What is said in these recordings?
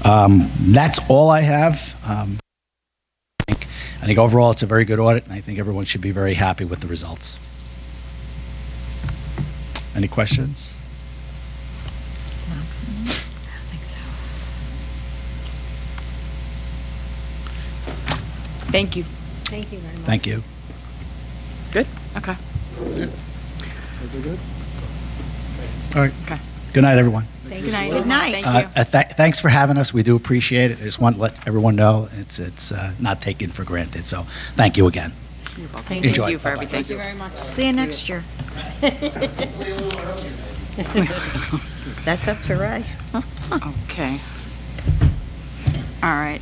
That's all I have. I think overall it's a very good audit, and I think everyone should be very happy with the results. Any questions? I don't think so. Thank you. Thank you very much. Thank you. Good? Okay. All right. Okay. Good night, everyone. Thank Good you. night. Good night. Thank you. Thanks for having us. We do appreciate it. I just want to let everyone know it's not taken for granted. So thank you again. Thank Enjoy. you for Bye-bye. everything. Thank you very much. See you next year. That's up to Ray. Okay. All right.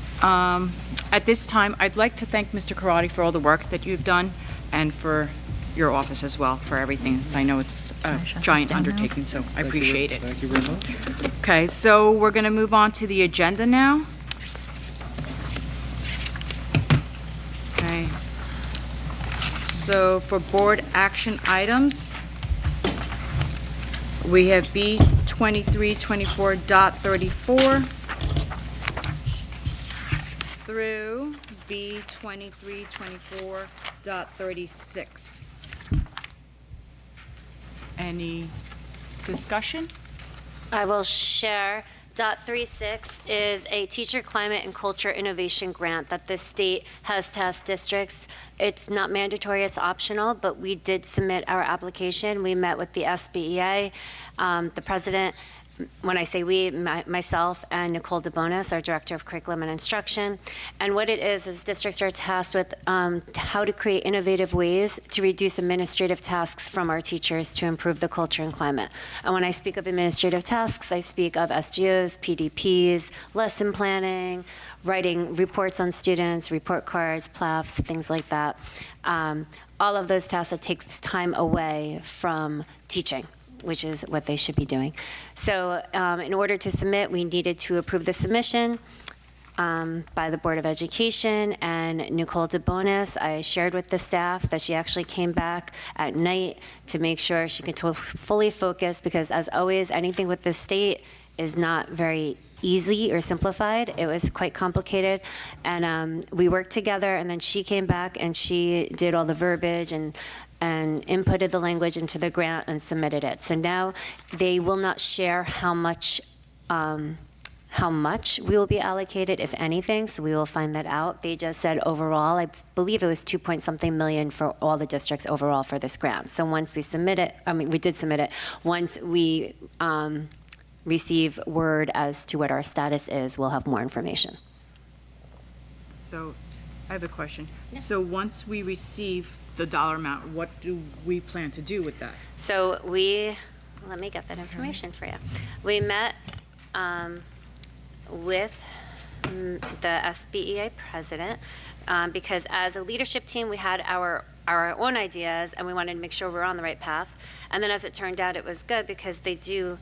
At this time, I'd like to thank Mr. Karate for all the work that you've done and for your office as well for everything. I know it's a shut giant this down now? undertaking, so I appreciate it. Thank you very much. Okay, so we're going to move on to the agenda now. Okay. So for board action items, we have B 2324.34 through B 2324.36. Any discussion? I will share. .36 is a Teacher Climate and Culture Innovation Grant that the state has tasked districts. It's not mandatory, it's optional, but we did submit our application. We met with the SBEA, the president. When I say we, myself and Nicole DeBonis, our Director of Curriculum and Instruction. And what it is districts are tasked with how to create innovative ways to reduce administrative tasks from our teachers to improve the culture and climate. And when I speak of administrative tasks, I speak of SGOs, PDPs, lesson planning, writing reports on students, report cards, PLAFs, things like that. All of those tasks that takes time away from teaching, which is what they should be doing. So in order to submit, we needed to approve the submission by the Board of Education, and Nicole DeBonis, I shared with the staff that she actually came back at night to make sure she could fully focus, because as always, anything with the state is not very easy or simplified. It was quite complicated, and we worked together, and then she came back and she did all the verbiage and inputted the language into the grant and submitted it. So now they will not share how much we will be allocated, if anything, so we will find that out. They just said overall, I believe it was 2-point-something million for all the districts overall for this grant. So once we submit it, we did submit it, once we receive word as to what our status is, we'll have more information. So I have a question. So once we receive the dollar amount, what do we plan to do with that? So let me get that information for you. We met with the SBEA president because as a leadership team, we had our own ideas and we wanted to make sure we're on the right path. And then as it turned out, it was good because they do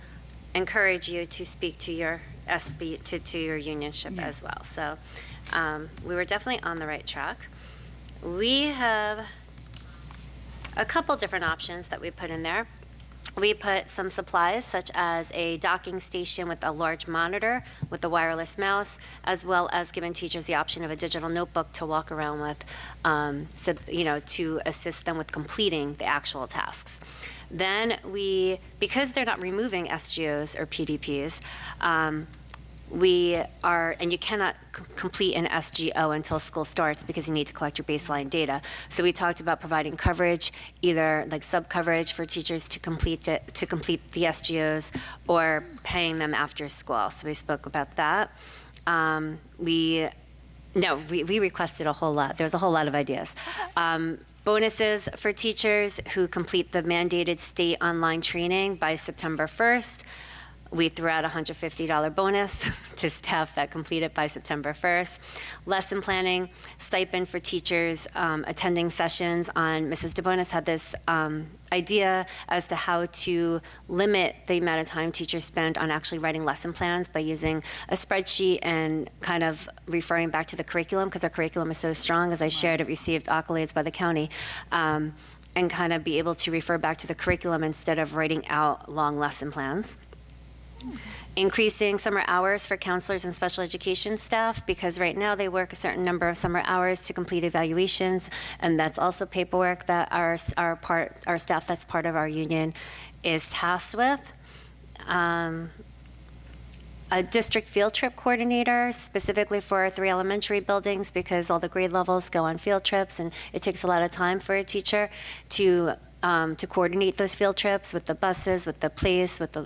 encourage you to speak to your to your unionship as well. So we were definitely on the right track. We have a couple different options that we put in there. We put some supplies such as a docking station with a large monitor with a wireless mouse, as well as giving teachers the option of a digital notebook to walk around with, to assist them with completing the actual tasks. Then because they're not removing SGOs or PDPs, and you cannot complete an SGO until school starts because you need to collect your baseline data. So we talked about providing coverage, either like sub-coverage for teachers to complete the SGOs, or paying them after school. So we spoke about that. We requested a whole lot. There was a whole lot of ideas. Bonuses for teachers who complete the mandated state online training by September 1st. We threw out a $150 bonus to staff that complete it by September 1st. Lesson planning, stipend for teachers attending sessions on. Mrs. DeBonis had this idea as to how to limit the amount of time teachers spend on actually writing lesson plans by using a spreadsheet and kind of referring back to the curriculum, because our curriculum is so strong. As I shared, it received accolades by the county. And kind of be able to refer back to the curriculum instead of writing out long lesson plans. Increasing summer hours for counselors and special education staff, because right now they work a certain number of summer hours to complete evaluations, and that's also paperwork that our staff that's part of our union is tasked with. A district field trip coordinator specifically for our 3 elementary buildings, because all the grade levels go on field trips, and it takes a lot of time for a teacher to coordinate those field trips with the buses, with the place, with the,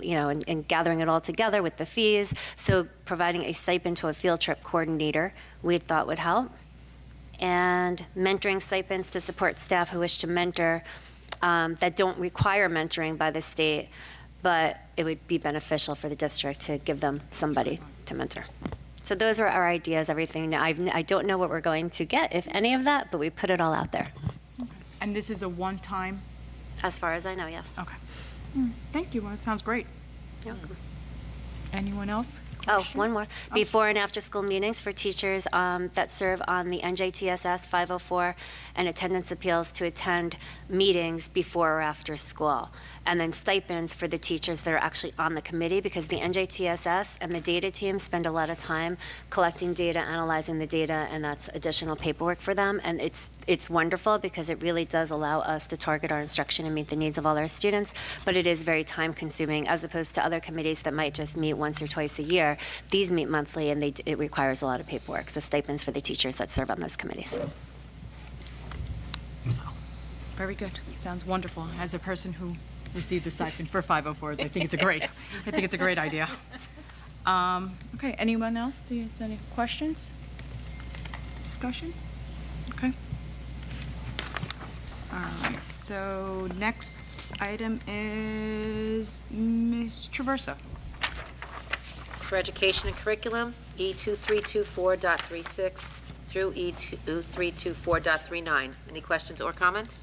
and gathering it all together with the fees. So providing a stipend to a field trip coordinator, we thought would help. And mentoring stipends to support staff who wish to mentor that don't require mentoring by the state, but it would be beneficial for the district to give them somebody to mentor. So those were our ideas, everything. I don't know what we're going to get, if any of that, but we put it all out there. And this is a one-time? As far as I know, yes. Okay. Thank you. Well, it sounds great. You're welcome. Anyone else? Oh, one more. Oh. Before and after school meetings for teachers that serve on the NJTSS 504 and attendance appeals to attend meetings before or after school. And then stipends for the teachers that are actually on the committee, because the NJTSS and the data team spend a lot of time collecting data, analyzing the data, and that's additional paperwork for them. And it's wonderful because it really does allow us to target our instruction and meet the needs of all our students, but it is very time consuming as opposed to other committees that might just meet once or twice a year. These meet monthly, and it requires a lot of paperwork. So stipends for the teachers that serve on those committees. So, very good. Sounds wonderful. As a person who received a stipend for 504s, I think it's a great idea. Okay, anyone else? Do you have any questions? Discussion? Okay. All right, so next item is Ms. Traverso. For education and curriculum, E2324.36 through E2324.39. Any questions or comments?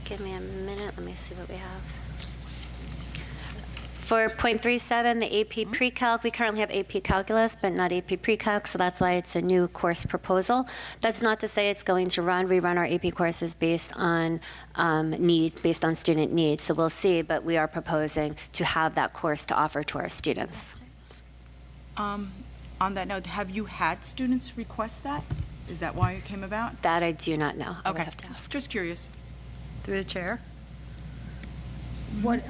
Give me a minute. Let me see what we have. For .37, the AP Pre-Calc, we currently have AP Calculus, but not AP Pre-Calc, so that's why it's a new course proposal. That's not to say it's going to run. We run our AP courses based on based on student needs, so we'll see, but we are proposing to have that course to offer to our students. On that note, have you had students request that? Is that why it came about? That I do not know. I would Okay, have to ask. just curious. Through the chair. What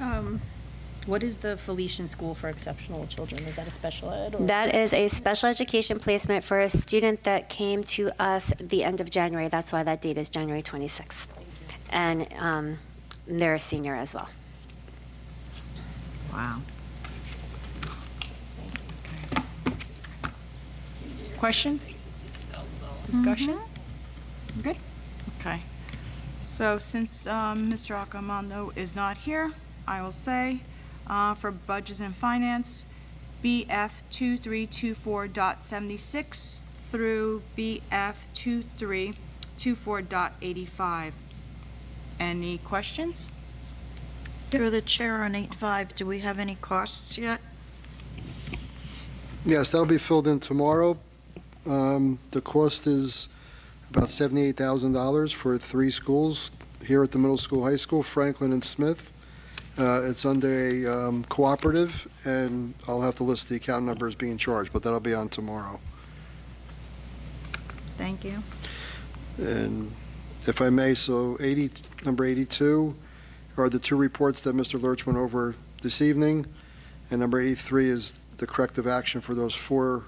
is the Felician School for Exceptional Children? Is that a special ed? Or? That is a special education placement for a student that came to us the end of January. That's why that date is January 26th. And they're a senior as well. Wow. Questions? Discussion? Good? Okay. So since Mr. Accomando is not here, I will say for budgets and finance, BF 2324.76 through BF 2324.85. Any questions? Through the chair on 8.5, do we have any costs yet? Yes, that'll be filled in tomorrow. The cost is about $78,000 for 3 schools here at the middle school, high school, Franklin and Smith. It's under a cooperative, and I'll have to list the account numbers being charged, but that'll be on tomorrow. Thank you. And if I may, so number 82 are the 2 reports that Mr. Lurch went over this evening, and number 83 is the corrective action for those 4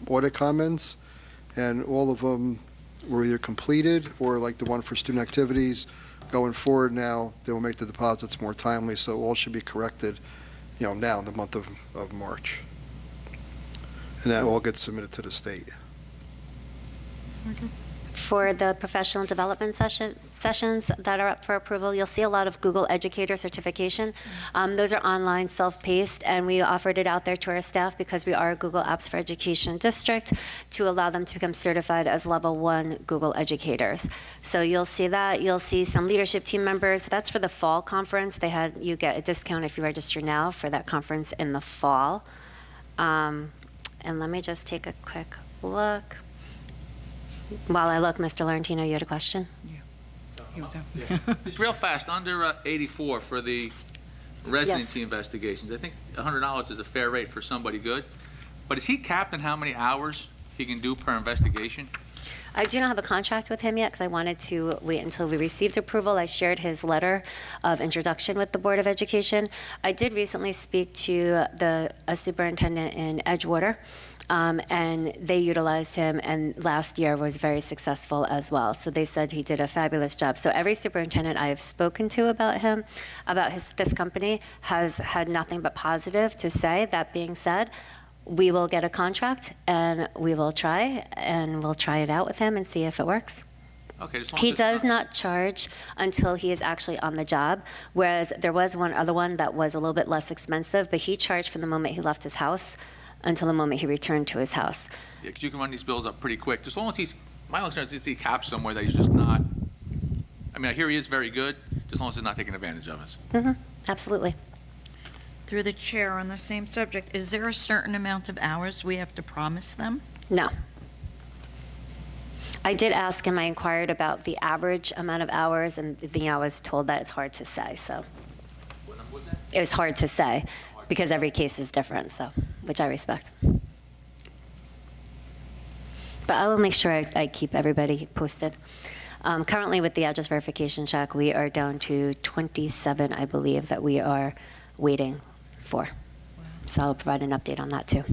audit comments, and all of them were either completed or, like the one for student activities, going forward now, they will make the deposits more timely, so all should be corrected, now in the month of March. And that all gets submitted to the state. For the professional development sessions that are up for approval, you'll see a lot of Google Educator certification. Those are online, self-paced, and we offered it out there to our staff because we are a Google Apps for Education district to allow them to become certified as level 1 Google educators. So you'll see that. You'll see some leadership team members. That's for the fall conference. You get a discount if you register now for that conference in the fall. And let me just take a quick look. While I look, Mr. Laurentino, you had a question? He was out. Just real fast, under 84 for the residency investigations. I think $100 is a fair rate for somebody good. But is he capped in how many hours he can do per investigation? I do not have a contract with him yet because I wanted to wait until we received approval. I shared his letter of introduction with the Board of Education. I did recently speak to a superintendent in Edgewater, and they utilized him, and last year was very successful as well. So they said he did a fabulous job. So every superintendent I have spoken to about him, about this company, has had nothing but positive to say. That being said, we will get a contract, and we will try, and we'll try it out with him and see if it works. Okay, just He does not charge until he is actually on the job, whereas there was one other one that was a little bit less expensive, but he charged from the moment he left his house until the moment he returned to his house. Yeah, because you can run these bills up pretty quick. Just as long as he's, my understanding is he caps somewhere that he's just not, I mean, I hear he is very good, just as long as he's not taking advantage of us. Absolutely. Through the chair, on the same subject, is there a certain amount of hours we have to promise them? No. I did ask him, I inquired about the average amount of hours, and I was told that it's hard to say, so. What number was that? It was hard to say, because every case is different, so, which I respect. But I will make sure I keep everybody posted. Currently, with the address verification check, we are down to 27, I believe, that we are waiting for. So I'll provide an update on that, too.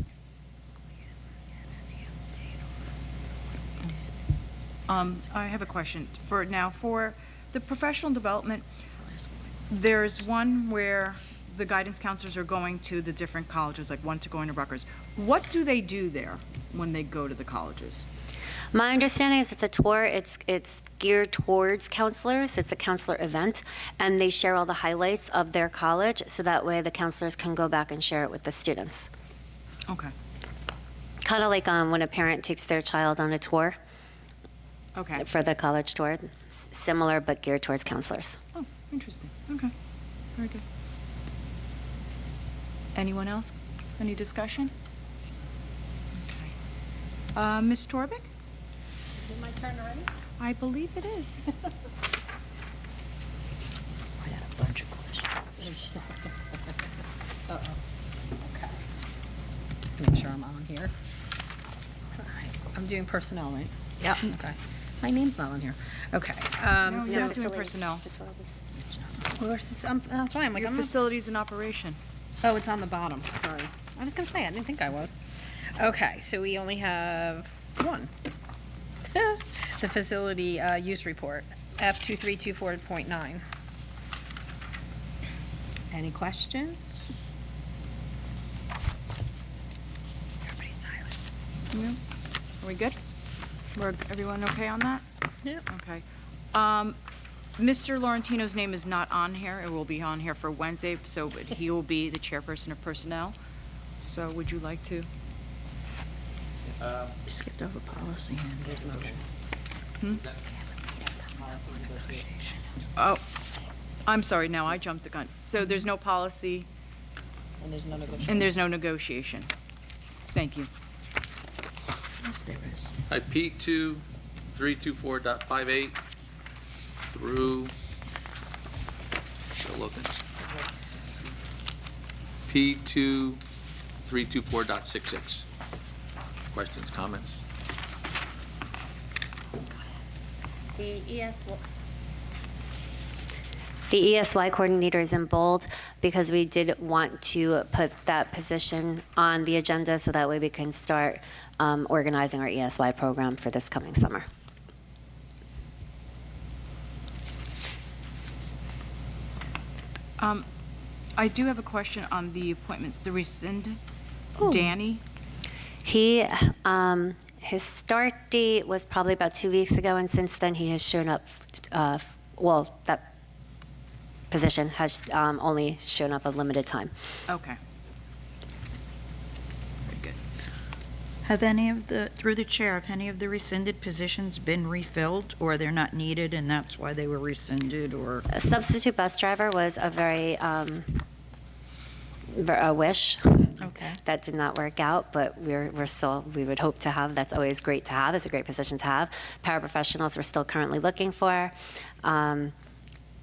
I have a question. For the professional development, there's one where the guidance counselors are going to the different colleges, like one to going to Rutgers. What do they do there when they go to the colleges? My understanding is it's a tour. It's geared towards counselors. It's a counselor event, and they share all the highlights of their college, so that way the counselors can go back and share it with the students. Okay. Kind of like when a parent takes their child on a tour Okay. for the college tour. Similar, but geared towards counselors. Oh, interesting. Okay. Very good. Anyone else? Any discussion? Okay. Ms. Torbick? Is it my turn already? I believe it is. I got a bunch of questions. Uh-oh. Okay. Make sure I'm on here. All right. I'm doing personnel, right? Yep. Okay. My name's not on here. Okay. No, So, you're not doing personnel. where's this? That's why I'm like, Your I'm not- facilities in operation. Oh, it's on the bottom. Sorry. I was going to say, I didn't think I was. Okay, so we only have one. The facility use report, F2324.9. Any questions? Everybody's silent. Yeah. Are we good? Everyone okay on that? Yep. Okay. Mr. Laurentino's name is not on here. It will be on here for Wednesday, so he will be the chairperson of personnel. So would you like to? Skipped over policy and there's motion. Oh, I'm sorry, now I jumped the gun. So there's no policy And there's no negotiation. and there's no negotiation. Thank you. Yes, there is. P2 324.58 through, still looking. P2 324.66. Questions, comments? The ESY coordinator is in bold because we did want to put that position on the agenda so that way we can start organizing our ESY program for this coming summer. I do have a question on the appointments. The rescind, Danny? He, his start date was probably about 2 weeks ago, and since then he has shown up, that position has only shown up a limited time. Okay. Very good. Have any of through the chair, have any of the rescinded positions been refilled, or they're not needed and that's why they were rescinded, or? A substitute bus driver was a very, a wish. Okay. That did not work out, but we're still, we would hope to have, that's always great to have, it's a great position to have. Paraprofessionals we're still currently looking for.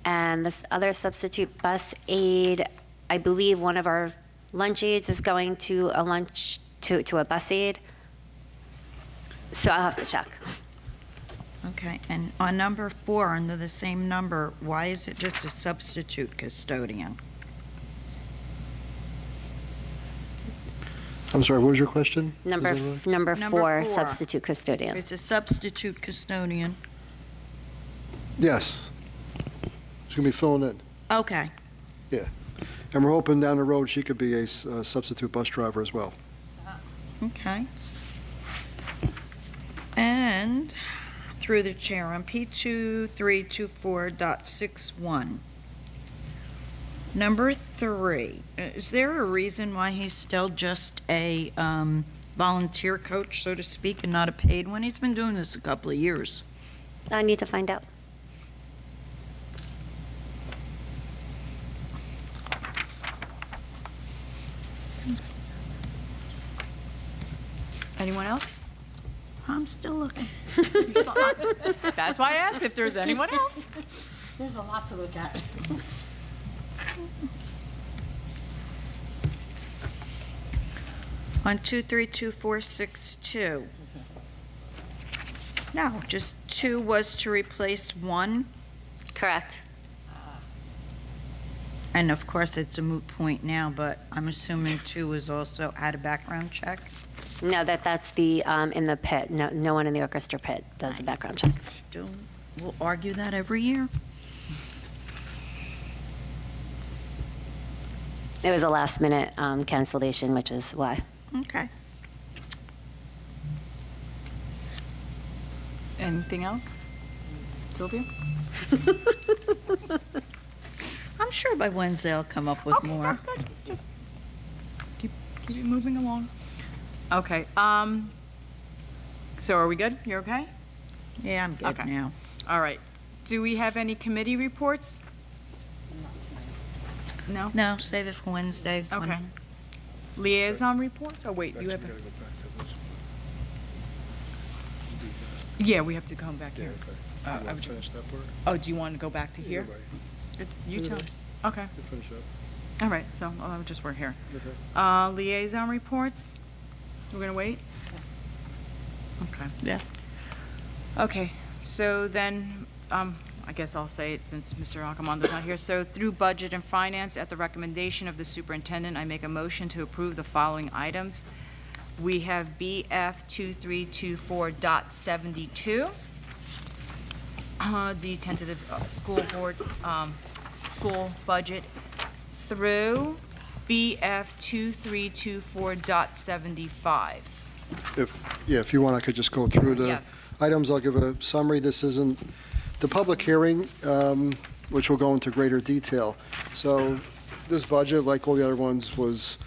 And this other substitute bus aide, I believe one of our lunch aides is going to a lunch, to a bus aide. So I'll have to check. Okay, and on number 4, under the same number, why is it just a substitute custodian? I'm sorry, what was your question? Number, Is that right? number Number 4, 4. substitute custodian. It's a substitute custodian. Yes. She's going to be filling in. Okay, And we're hoping down the road she could be a substitute bus driver as well. okay. And through the chair, on P2324.61, number 3, is there a reason why he's still just a volunteer coach, so to speak, and not a paid one? He's been doing this a couple of years. I need to find out. Anyone else? I'm still looking. That's why I asked if there's anyone else. There's a lot to look at. On 232462. No, just 2 was to replace 1, Correct. and of course, it's a moot point now, but I'm assuming 2 was also had a background check? No, that's the, in the pit. No one in the orchestra pit does a background check. Still, we'll argue that every year. It was a last minute cancellation, which is why. Okay. Anything else? Sylvia? I'm sure by Wednesday I'll come up with Okay, more. that's good. Just keep it moving along. Okay, so are we good? You're okay? Yeah, I'm good Okay. now. All right. Do we have any committee reports? No? No, save it for Wednesday. when- Okay. Liaison reports? Oh, wait, you have, yeah, we have to come back here. I would- Oh, do you want to go back to here? It's, you tell me. Okay, all right, so I'll just work here. Liaison reports? We're gonna wait? Okay. Yeah. Okay, so then, I guess I'll say it since Mr. Akamondo's not here. So through Budget and Finance, at the recommendation of the superintendent, I make a motion to approve the following items. We have BF 2324.72, the tentative school board, school budget, through BF 2324.75. If you want, I could just go through the Yes. items. I'll give a summary. This isn't the public hearing, which will go into greater detail. So this budget, like all the other ones, was,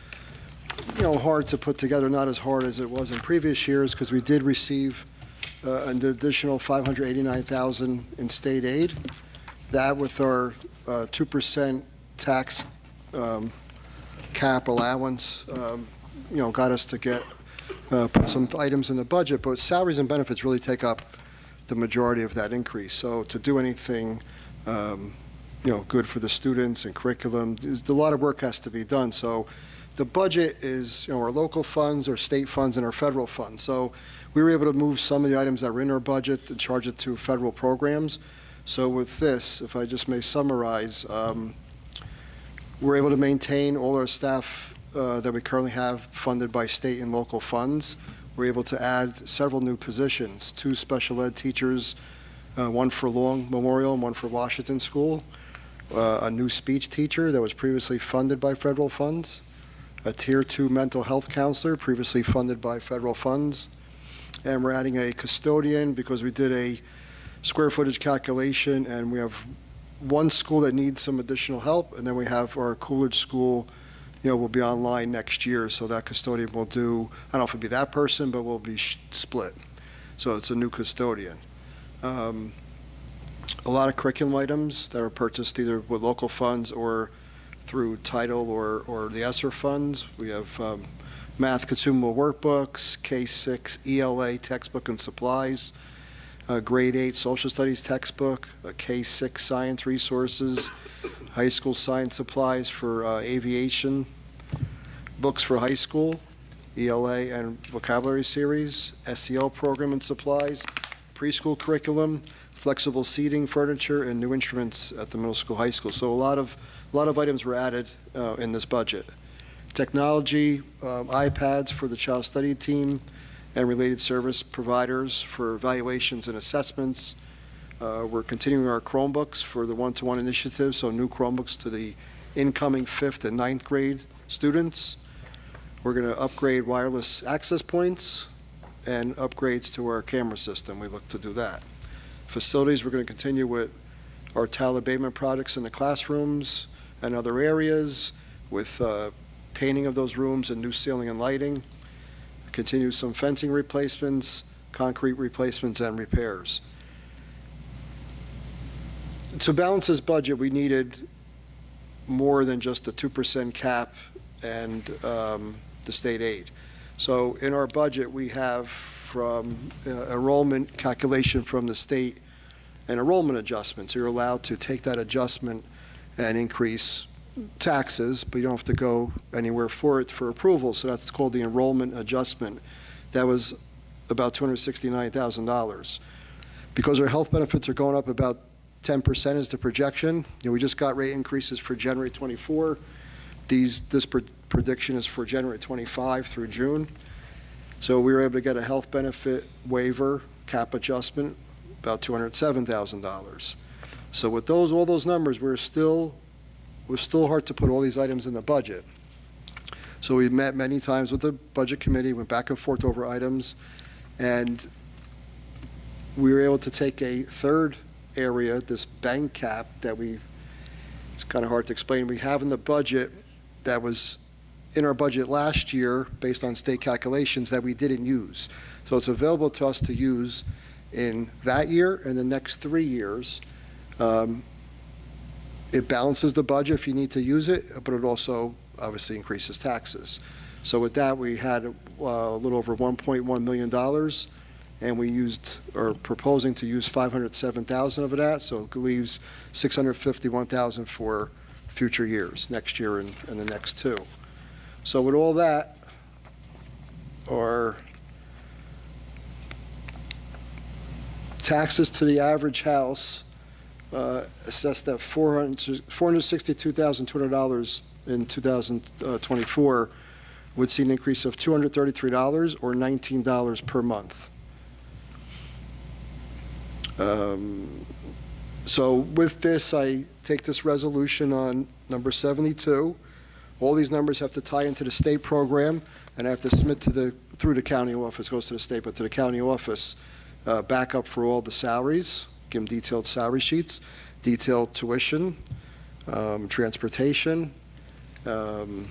hard to put together, not as hard as it was in previous years, because we did receive an additional $589,000 in state aid. That with our 2% tax cap allowance, got us to put some items in the budget, but salaries and benefits really take up the majority of that increase. So to do anything, good for the students and curriculum, a lot of work has to be done. So the budget is, our local funds, our state funds, and our federal funds. So we were able to move some of the items that were in our budget and charge it to federal programs. So with this, if I just may summarize, we're able to maintain all our staff that we currently have funded by state and local funds. We're able to add several new positions, 2 special ed teachers, one for Long Memorial and one for Washington School, a new speech teacher that was previously funded by federal funds, a Tier 2 mental health counselor previously funded by federal funds, and we're adding a custodian because we did a square footage calculation, and we have one school that needs some additional help, and then we have our Coolidge School, will be online next year, so that custodian will do, I don't know if it'll be that person, but will be split. So it's a new custodian. A lot of curriculum items that are purchased either with local funds or through title or the ESSER funds. We have math consumable workbooks, K-6 ELA textbook and supplies. grade 8 social studies textbook, K-6 science resources, high school science supplies for aviation, books for high school, ELA and vocabulary series, SEL program and supplies, preschool curriculum, flexible seating, furniture, and new instruments at the middle school, high school. So a lot of items were added in this budget. Technology, iPads for the child study team and related service providers for evaluations and assessments. We're continuing our Chromebooks for the one-to-one initiative, so new Chromebooks to the incoming 5th and 9th grade students. We're going to upgrade wireless access points and upgrades to our camera system. We look to do that. Facilities, we're going to continue with our tile abatement projects in the classrooms and other areas with painting of those rooms and new ceiling and lighting. Continue some fencing replacements, concrete replacements, and repairs. To balance this budget, we needed more than just a 2% cap and the state aid. So in our budget, we have from enrollment calculation from the state and enrollment adjustments. You're allowed to take that adjustment and increase taxes, but you don't have to go anywhere for it for approval. So that's called the enrollment adjustment. That was about $269,000. Because our health benefits are going up about 10% is the projection. We just got rate increases for January 24. This prediction is for January 25 through June. So we were able to get a health benefit waiver cap adjustment about $207,000. So with all those numbers, it was still hard to put all these items in the budget. So we met many times with the budget committee, went back and forth over items, and we were able to take a third area, this bank cap that it's kind of hard to explain, we have in the budget that was in our budget last year based on state calculations that we didn't use. So it's available to us to use in that year and the next 3 years. It balances the budget if you need to use it, but it also obviously increases taxes. So with that, we had a little over $1.1 million, and we are proposing to use $507,000 of that, so it leaves $651,000 for future years, next year and the next 2. So with all that, our taxes to the average house assessed at $462,200 in 2024 would see an increase of $233 or $19 per month. So with this, I take this resolution on number 72. All these numbers have to tie into the state program, and I have to submit through the county office, goes to the state, but to the county office, backup for all the salaries, give them detailed salary sheets, detailed tuition, transportation, and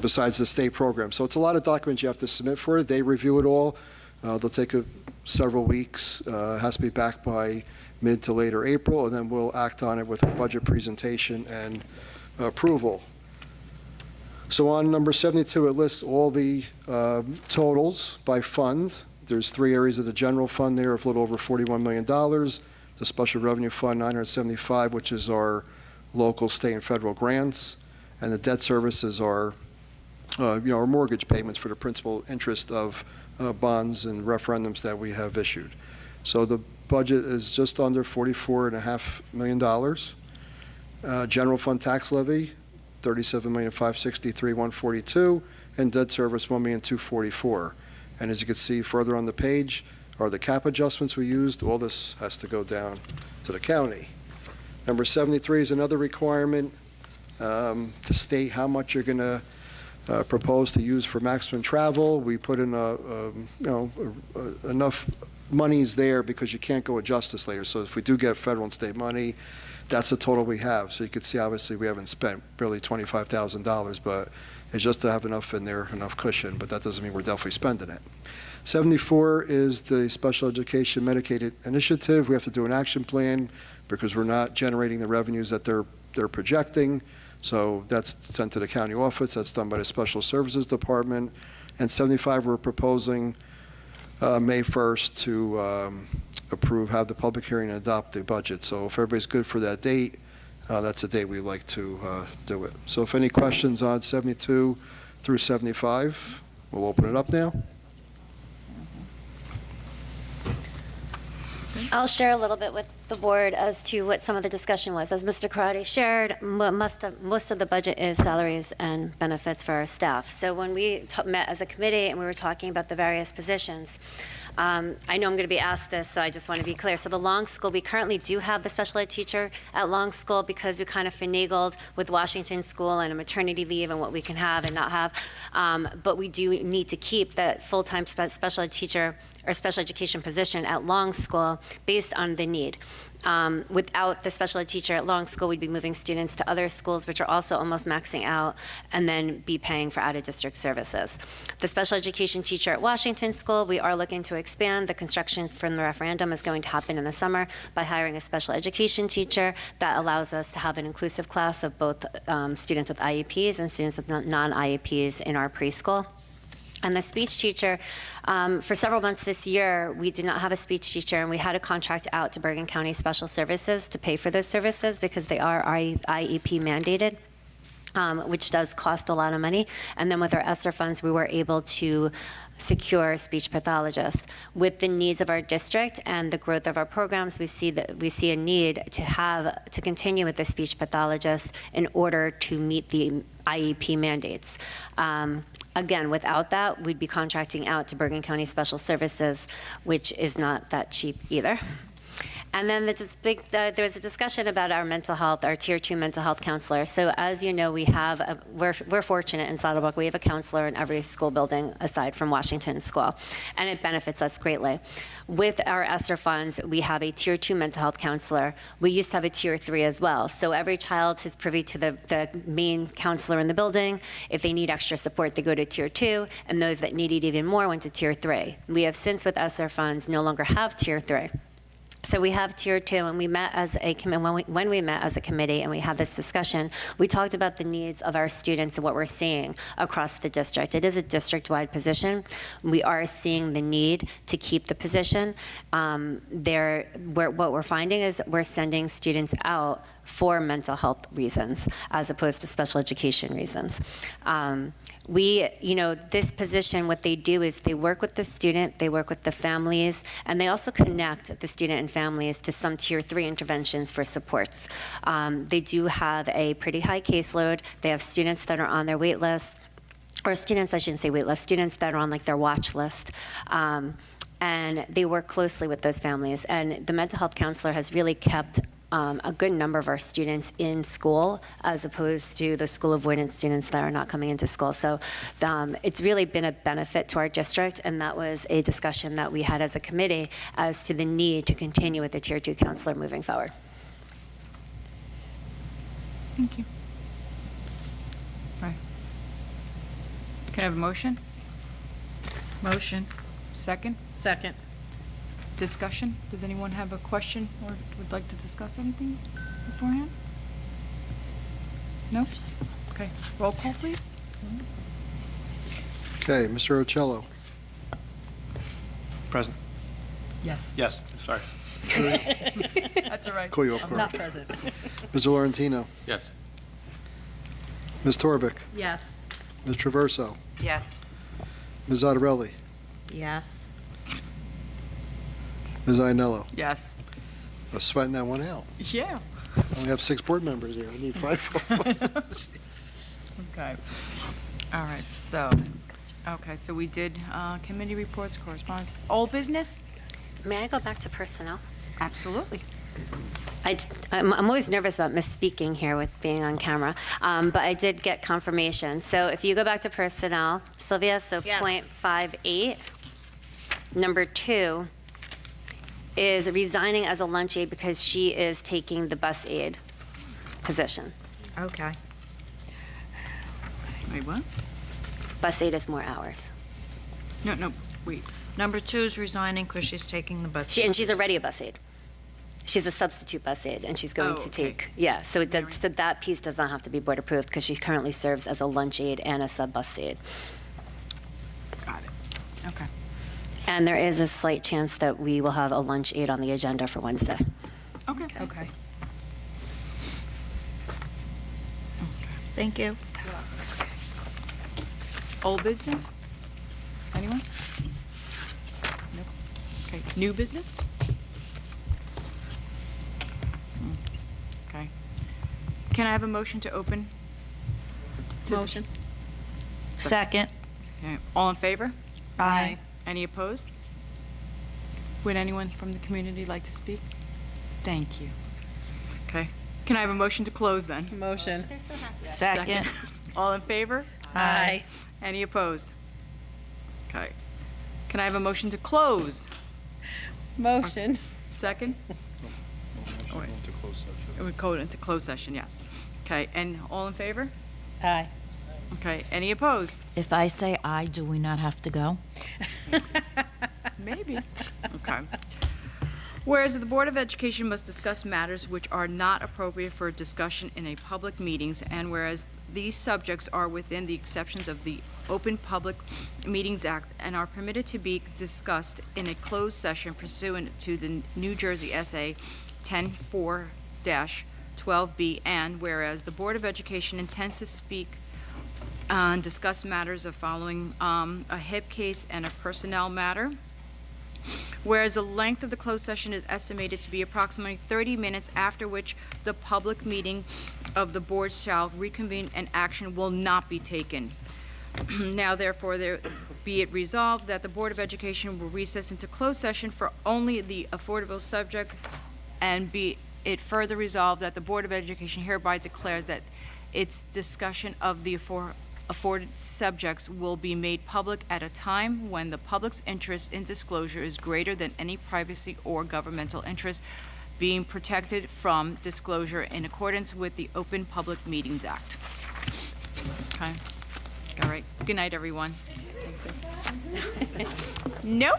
besides the state program. So it's a lot of documents you have to submit for it. They review it all. They'll take several weeks. It has to be back by mid to later April, and then we'll act on it with a budget presentation and approval. So on number 72, it lists all the totals by fund. There's 3 areas of the general fund there of a little over $41 million. The special revenue fund, $975, which is our local, state, and federal grants. And the debt services are, our mortgage payments for the principal interest of bonds and referendums that we have issued. So the budget is just under $44.5 million. General fund tax levy, $37,563,142, and debt service, $1,244,000. And as you can see further on the page are the cap adjustments we used. All this has to go down to the county. Number 73 is another requirement to state how much you're going to propose to use for maximum travel. We put in enough monies there because you can't go adjust this later. So if we do get federal and state money, that's the total we have. So you can see, obviously, we haven't spent barely $25,000, but it's just to have enough in there, enough cushion, but that doesn't mean we're definitely spending it. 74 is the Special Education Medicaid Initiative. We have to do an action plan because we're not generating the revenues that they're projecting. So that's sent to the county office. That's done by the Special Services Department. And 75, we're proposing May 1st to approve, have the public hearing and adopt the budget. So if everybody's good for that date, that's the date we'd like to do it. So if any questions on 72 through 75, we'll open it up now. I'll share a little bit with the board as to what some of the discussion was. As Mr. Karate shared, most of the budget is salaries and benefits for our staff. So when we met as a committee and we were talking about the various positions, I know I'm going to be asked this, so I just want to be clear. So the Long School, we currently do have the special ed teacher at Long School because we kind of finagled with Washington School and a maternity leave and what we can have and not have. But we do need to keep that full-time special ed teacher or special education position at Long School based on the need. Without the special ed teacher at Long School, we'd be moving students to other schools, which are also almost maxing out, and then be paying for out-of-district services. The special education teacher at Washington School, we are looking to expand. The construction from the referendum is going to happen in the summer by hiring a special education teacher that allows us to have an inclusive class of both students with IEPs and students with non-IEPs in our preschool. And the speech teacher, for several months this year, we did not have a speech teacher, and we had a contract out to Bergen County Special Services to pay for those services because they are IEP mandated, which does cost a lot of money. And then with our ESSER funds, we were able to secure speech pathologists. With the needs of our district and the growth of our programs, we see a need to continue with the speech pathologist in order to meet the IEP mandates. Again, without that, we'd be contracting out to Bergen County Special Services, which is not that cheap either. And then there was a discussion about our mental health, our Tier 2 mental health counselor. So as you know, we're fortunate in Saddlebrook. We have a counselor in every school building aside from Washington School, and it benefits us greatly. With our ESSER funds, we have a Tier 2 mental health counselor. We used to have a Tier 3 as well. So every child is privy to the main counselor in the building. If they need extra support, they go to Tier 2, and those that need it even more went to Tier 3. We have since, with ESSER funds, no longer have Tier 3. So we have Tier 2, and we met as when we met as a committee and we had this discussion, we talked about the needs of our students and what we're seeing across the district. It is a district-wide position. We are seeing the need to keep the position. What we're finding is we're sending students out for mental health reasons as opposed to special education reasons. This position, what they do is they work with the student, they work with the families, and they also connect the student and families to some Tier 3 interventions for supports. They do have a pretty high caseload. They have students that are on their wait list, or students, I shouldn't say wait list, students that are on like their watch list. And they work closely with those families. And the mental health counselor has really kept a good number of our students in school as opposed to the school avoidance students that are not coming into school. So it's really been a benefit to our district, and that was a discussion that we had as a committee as to the need to continue with the Tier 2 counselor moving forward. Thank you. All right. Can I have a motion? Motion. Second? Second. Discussion? Does anyone have a question or would like to discuss anything beforehand? No? Okay. Roll call, please. Okay, Mr. Ocello. Present. Yes. Yes, sorry. That's all right. Call you off I'm guard. Not present. Mr. Laurentino. Yes. Ms. Torvik. Yes. Ms. Traverso. Yes. Ms. Zottarelli. Yes. Ms. Ianello. Yes. I was sweating that one out. Yeah. I only have 6 board members here. I need 5 votes. Okay. All right, so we did committee reports, correspondence, old business? May I go back to personnel? Absolutely. I'm always nervous about misspeaking here with being on camera, but I did get confirmation. So if you go back to personnel, Sylvia, so Yes. .58, number 2 is resigning as a lunch aide because she is taking the bus aide position. Okay. Wait, what? Bus aide is more hours. No, wait. Number 2 is resigning because she's taking the bus. And she's already a bus aide. She's a substitute bus aide, and she's going Oh, to okay. take, yeah, so so that piece does not have to be board approved because she currently serves as a lunch aide and a sub bus aide. Got it. Okay. And there is a slight chance that we will have a lunch aid on the agenda for Wednesday. Okay. Okay. Thank you. Old business? Anyone? Nope. Okay, new business? Okay. Can I have a motion to open? Motion. Second. Okay, all in favor? Aye. Any opposed? Would anyone from the community like to speak? Thank you. Okay. Can I have a motion to close then? Motion. Second. All in favor? Aye. Any opposed? Okay. Can I have a motion to close? Motion. Second? It would go into closed session, yes. Okay, and all in favor? Aye. Okay, any opposed? If I say aye, do we not have to go? Maybe. Okay. Whereas the Board of Education must discuss matters which are not appropriate for discussion in a public meetings, and whereas these subjects are within the exceptions of the Open Public Meetings Act and are permitted to be discussed in a closed session pursuant to the New Jersey SA 10-4-12B, and whereas the Board of Education intends to speak and discuss matters of following a HIP case and a personnel matter. Whereas the length of the closed session is estimated to be approximately 30 minutes, after which the public meeting of the board shall reconvene and action will not be taken. Now therefore, be it resolved that the Board of Education will recess into closed session for only the affordable subject, and be it further resolved that the Board of Education hereby declares that its discussion of the afforded subjects will be made public at a time when the public's interest in disclosure is greater than any privacy or governmental interest being protected from disclosure in accordance with the Open Public Meetings Act. Okay. All right. Good night, everyone. Nope.